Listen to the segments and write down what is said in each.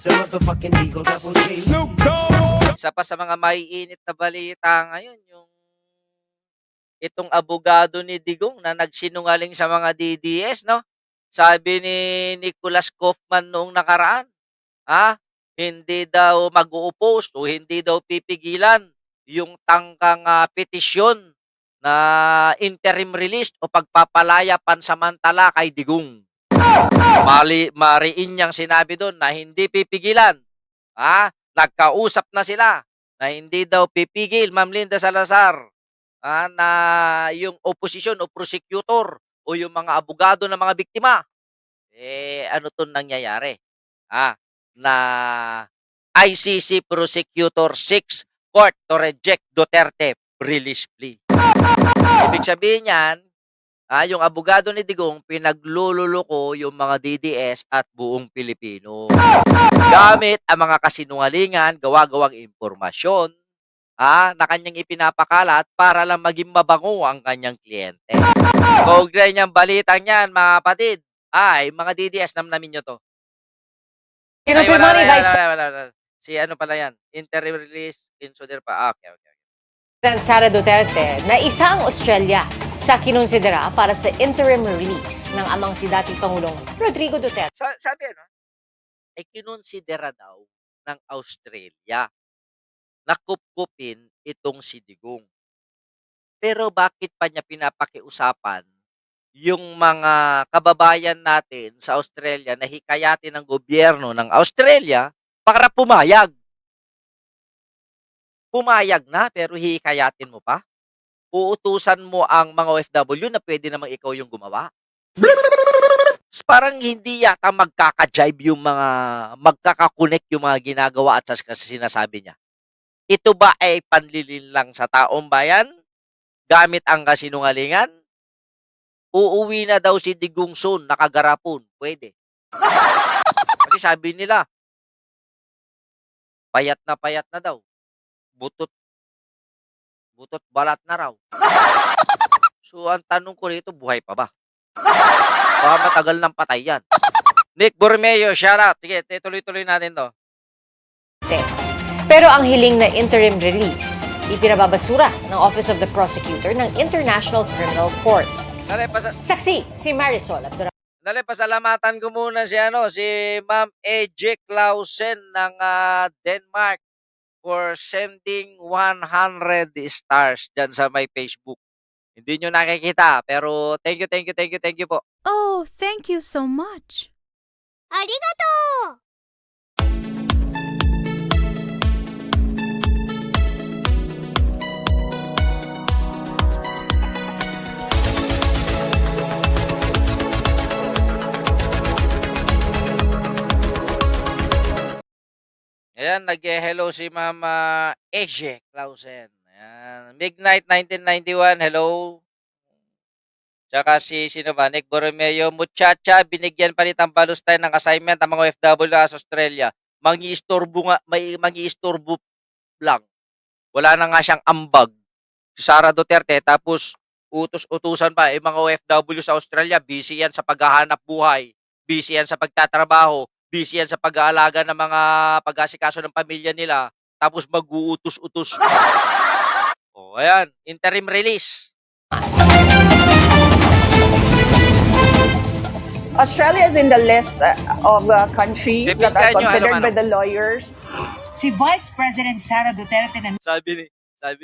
The motherfucking Eagle Double G. Snoop Dogg. Isa pa sa mga maiinit na balita ngayon, yung itong abogado ni Digong na nagsinungaling sa mga DDS, no? Sabi ni Nicholas Kaufman noong nakaraan, hindi daw mag-o-oppose o hindi daw pipigilan yung tangkang petisyon na interim release o pagpapalaya pansamantala kay Digong. Mariin niyang sinabi doon na hindi pipigilan. Nagkausap na sila na hindi daw pipigil, Ma'am Linda Salazar, na yung oposisyon o prosecutor o yung mga abogado ng mga biktima, ano 'tong nangyayari, na ICC prosecutor 6 court to reject Duterte release plea. Ibig sabihin niyan, yung abogado ni Digong pinaglululoko yung mga DDS at buong Pilipino. Gamit ang mga kasinungalingan, gawa-gawang impormasyon, na kanyang ipinapakalat para lang maging mabango ang kanyang kliyente. Kaugnay niyang balitang yan, mga kapatid, mga DDS, namnamin nyo to. Ay, wala. Si ano pala yan, interim release, insuder pa. Okay. Sara Duterte na isang Australia sa kinonsidera para sa interim release ng amang si dating Pangulong Rodrigo Duterte. Sabi ay kinonsidera daw ng Australia na kupkupin itong si Digong. Pero bakit pa niya pinapakiusapan yung mga kababayan natin sa Australia na hikayatin ng gobyerno ng Australia para pumayag? Pumayag na pero hikayatin mo pa? Uutusan mo ang mga OFW na pwede namang ikaw yung gumawa? Parang hindi yata magkaka-jibe yung mga, magkaka-connect yung mga ginagawa at sinasabi niya. Ito ba ay panlilin lang sa taong bayan? Gamit ang kasinungalingan? Uuwi na daw si Digong soon, nakagarapon. Pwede. Kasi sabi nila, payat na daw. Butot balat na raw. So, ang tanong ko rito, buhay pa ba? Baka matagal ng patay yan. Nick Bormeo, shout out. Sige, tuloy-tuloy natin to. Pero ang hiling na interim release, ipinababasura ng Office of the Prosecutor ng International Criminal Court. Saksi, si Marisol Abdurrahman. Pasalamatan ko muna si Ma'am AJ Clausen ng Denmark for sending 100 stars dyan sa my Facebook. Hindi nyo nakikita, pero thank you po. Oh, thank you so much. Arigato! Ayan, nag-hello si Mama AJ Clausen. Ayan. Midnight 1991, hello. Tsaka sino ba? Nick Borromeo, muchacha, binigyan pa ni Tambalustay ng assignment ang mga OFW sa Australia. Mangi-istorbo lang. Wala na nga siyang ambag. Si Sara Duterte, tapos utos-utusan pa. Mga OFW sa Australia, busy yan sa paghahanap buhay. Busy yan sa pagtatrabaho. Busy yan sa pag-aalaga ng mga pag-asikaso ng pamilya nila. Tapos mag-uutos-utos. Ayan, interim release. Australia is in the list of countries that are considered by the lawyers. Si Vice President Sara Duterte na Sabi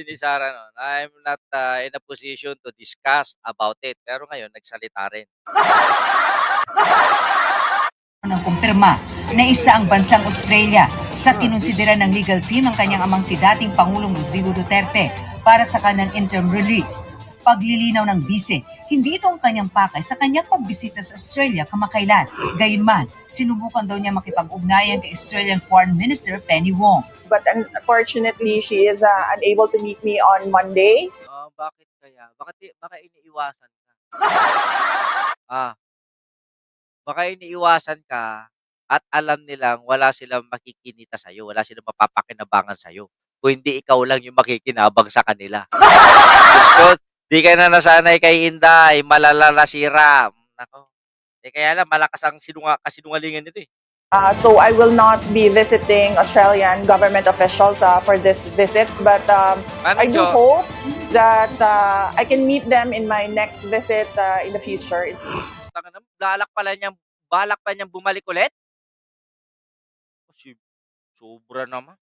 ni Sara, I'm not in a position to discuss about it. Pero ngayon, nagsalita rin. nang kumpirma na isa ang bansang Australia sa kinonsidera ng legal team ng kanyang amang si dating Pangulong Rodrigo Duterte para sa kanyang interim release. Paglilinaw ng bise, hindi ito ang kanyang pakay sa kanyang pagbisita sa Australia kamakailan. Gayunman, sinubukan daw niya makipag-ugnayan kay Australian Foreign Minister Penny Wong. But unfortunately, she is unable to meet me on Monday. Bakit kaya? Baka iniiwasan ka. Baka iniiwasan ka at alam nilang wala silang makikinita sa'yo, wala silang mapapakinabangan sa'yo. Kung hindi ikaw lang yung makikinabang sa kanila. Gusto, di ka na nasanay kay Inday, malala na sira. Nako. Kaya lang, malakas ang kasinungalingan nito eh. So I will not be visiting Australian government officials for this visit, but I do Manager, hope that I can meet them in my next visit in the future. balak pa niyang bumalik ulit? Kasi sobra naman.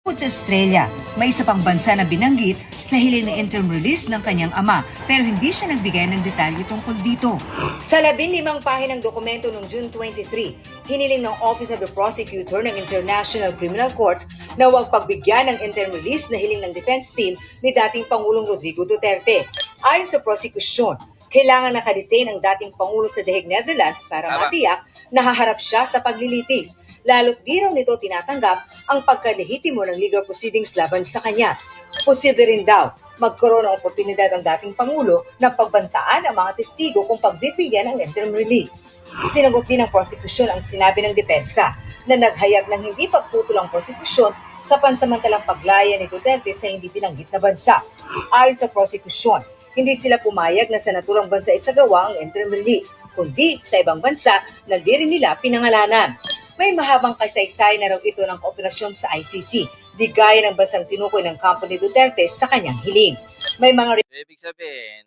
Bukod sa Australia, may isa pang bansa na binanggit sa hiling na interim release ng kanyang ama pero hindi siya nagbigay ng detalye tungkol dito. Sa 15 pahinang dokumento noong June 23, hiniling ng Office of the Prosecutor ng International Criminal Court na huwag pagbigyan ng interim release na hiling ng defense team ni dating Pangulong Rodrigo Duterte. Ayon sa prosekusyon, kailangan nakadetain ang dating Pangulo sa The Hague, Netherlands para Tama. matiyak na haharap siya sa paglilitis. Lalo't di raw nito tinatanggap ang pagkalehitimo ng legal proceedings laban sa kanya. Posible rin daw magkaroon ng oportunidad ang dating Pangulo na pagbantaan ang mga testigo kung pagbibigyan ng interim release. Sinagot din ng prosekusyon ang sinabi ng depensa na naghayag ng hindi pagputol ang prosekusyon sa pansamantalang paglaya ni Duterte sa hindi binanggit na bansa. Ayon sa prosekusyon, hindi sila pumayag na sa naturang bansa isagawa ang interim release, kundi sa ibang bansa na di rin nila pinangalanan. May mahabang kasaysay na raw ito ng kooperasyon sa ICC, di gaya ng bansang tinukoy ng kampo ni Duterte sa kanyang hiling. May mga Ibig sabihin,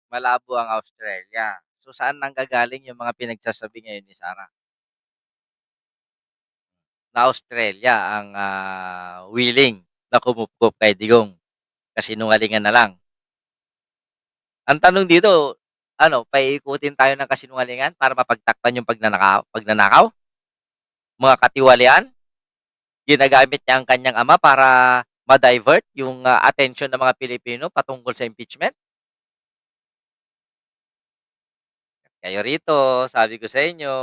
malabo ang Australia. So, saan nanggagaling yung mga pinagsasabi ngayon ni Sarah? Na Australia ang willing na kumupkup kay Digong. Kasinungalingan na lang. Ang tanong dito, paiikutin tayo ng kasinungalingan para mapagtakpan yung pagnanakaw? Mga katiwalian? Ginagamit niya ang kanyang ama para ma-divert yung attention ng mga Pilipino patungkol sa impeachment? Kayo rito, sabi ko sa inyo.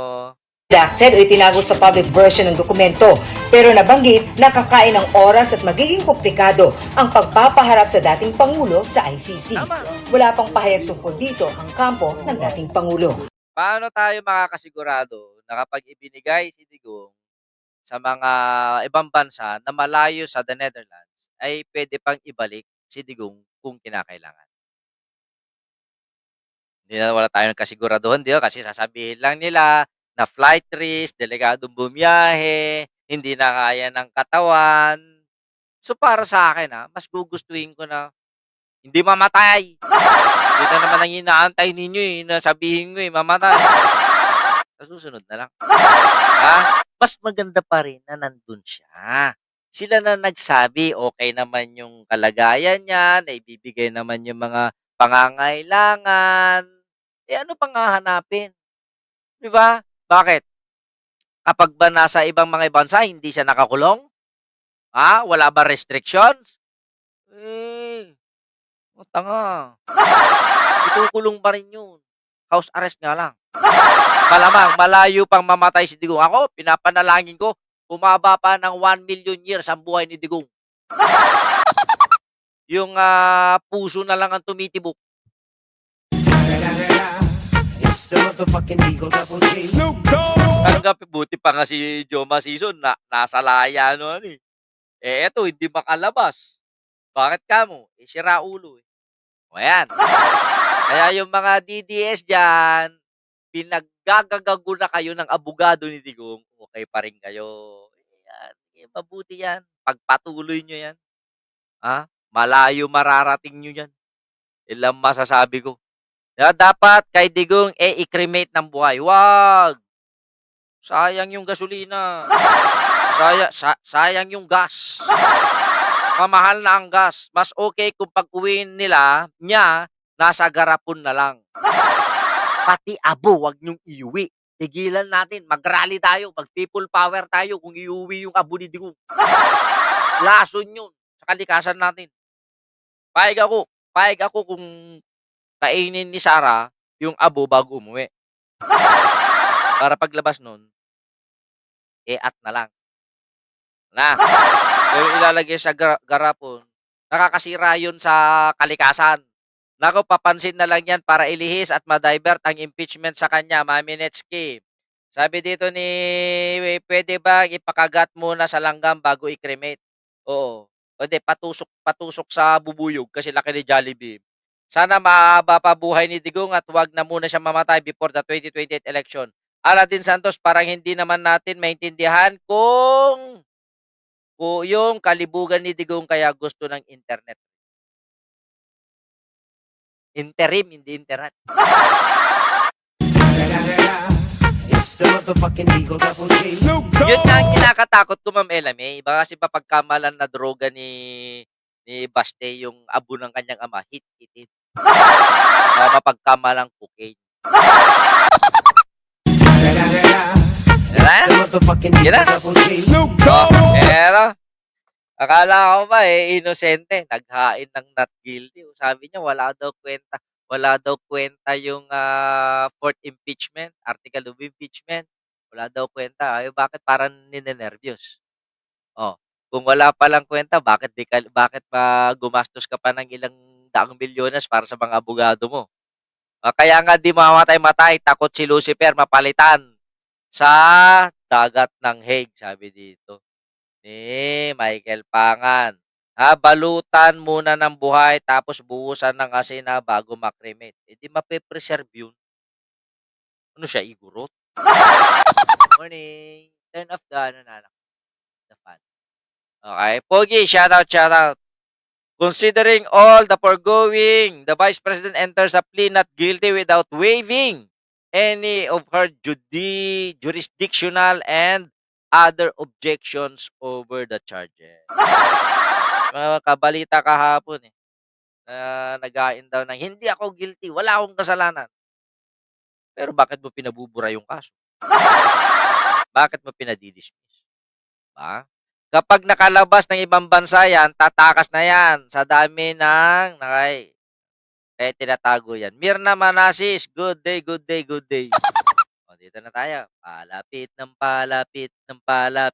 redacted o itinago sa public version ng dokumento pero nabanggit na kakain ng oras at magiging komplikado ang pagpapaharap sa dating Pangulo sa ICC. Tama. Wala pang pahayag tungkol dito ang kampo ng dating Pangulo. Paano tayo makakasigurado na kapag ibinigay si Digong sa mga ibang bansa na malayo sa the Netherlands, ay pwede pang ibalik si Digong kung kinakailangan? Hindi na wala tayong kasiguraduhan, di ba? Kasi sasabihin lang nila na flight risk, delegadong bumiyahe, hindi na kaya ng katawan. So para sa akin, mas gugustuhin ko na hindi mamatay. Yun na naman ang inaantay ninyo na sabihin ko mamatay. Sa susunod na lang. Mas maganda pa rin na nandun siya. Sila na nagsabi, okay naman yung kalagayan niya, naibibigay naman yung mga pangangailangan. Ano pang hahanapin? Di ba? Bakit? Kapag ba nasa ibang mga bansa, hindi siya nakakulong? Wala ba restrictions? Tanga. Itukulong pa rin yun. House arrest nga lang. Malamang, malayo pang mamatay si Digong. Ako, pinapanalangin ko, bumaba pa ng 1 million years ang buhay ni Digong. Yung puso na lang ang tumitibok. It's the motherfucking Eagle Double G. Snoop Dogg. Talaga, buti pa nga si Joma Season na nasa laya eto, hindi makalabas. Bakit ka mo? Sira ulo. O yan. Kaya yung mga DDS dyan, pinaggagagago na kayo ng abogado ni Digong, okay pa rin kayo. Yan, mabuti yan. Pagpatuloy nyo yan. Malayo mararating nyo yan. Ilang masasabi ko. Dapat kay Digong, i-cremate ng buhay. Wag! Sayang yung gasolina. Sayang yung gas. Mamahal na ang gas. Mas okay kung pag-uwiin niya, nasa garapon na lang. Pati abo, wag niyong iuwi. Tigilan natin. Mag-rally tayo. Mag-people power tayo kung iuwi yung abo ni Digong. Lason yun sa kalikasan natin. Payag ako kung kainin ni Sarah yung abo bago umuwi. Para paglabas nun, at na lang. Pero ilalagay sa garapon, nakakasira yun sa kalikasan. Nako, papansin na lang yan para ilihis at ma-divert ang impeachment sa kanya, Maminetsky. Sabi dito ni, pwede ba ipakagat muna sa langgam bago i-cremate? Oo. Pwede, patusok sa bubuyog kasi laki ni Jollibee. Sana mahaba pa buhay ni Digong at wag na muna siya mamatay before the 2028 election. Alatin Santos, parang hindi naman natin maintindihan kung yung kalibugan ni Digong kaya gusto ng internet. Interim, hindi internet. It's the motherfucking Eagle Double G. Yun nga ang kinakatakot ko, Ma'am Elame. Baka kasi mapagkamalan na droga ni Baste yung abo ng kanyang ama. Hit. Mapagkamalang cocaine. Diba? The motherfucking Yan na. Eagle Double G. Pero, akala ko ba inosente. Naghain ng not guilty. Sabi niya, wala daw kwenta. Wala daw kwenta yung fourth impeachment, article of impeachment. Wala daw kwenta. Ay, bakit parang ninenervyos? Oh, kung wala palang kwenta, bakit pa gumastos ka pa ng ilang daang milyones para sa mga abogado mo? Kaya nga di mamamatay-matay, takot si Lucifer mapalitan sa dagat ng Hague, sabi dito ni Michael Pangan. Balutan muna ng buhay tapos buhusan ng asin bago makremate. Di mape-preserve yun. Ano siya, igurot? Morning. Turn off the fan. Okay. Pogi, shout out. Considering all the foregoing, the Vice President enters a plea not guilty without waiving any of her jurisdictional and other objections over the charges. Kabalita kahapon nagain daw ng hindi ako guilty, wala akong kasalanan. Pero bakit mo pinabubura yung kaso? Bakit mo pinadidismiss? Ba? Kapag nakalabas ng ibang bansa yan, tatakas na yan sa dami ng kaya tinatago yan. Mirna Manasis, good day. O, dito na tayo. Palapit ng palapit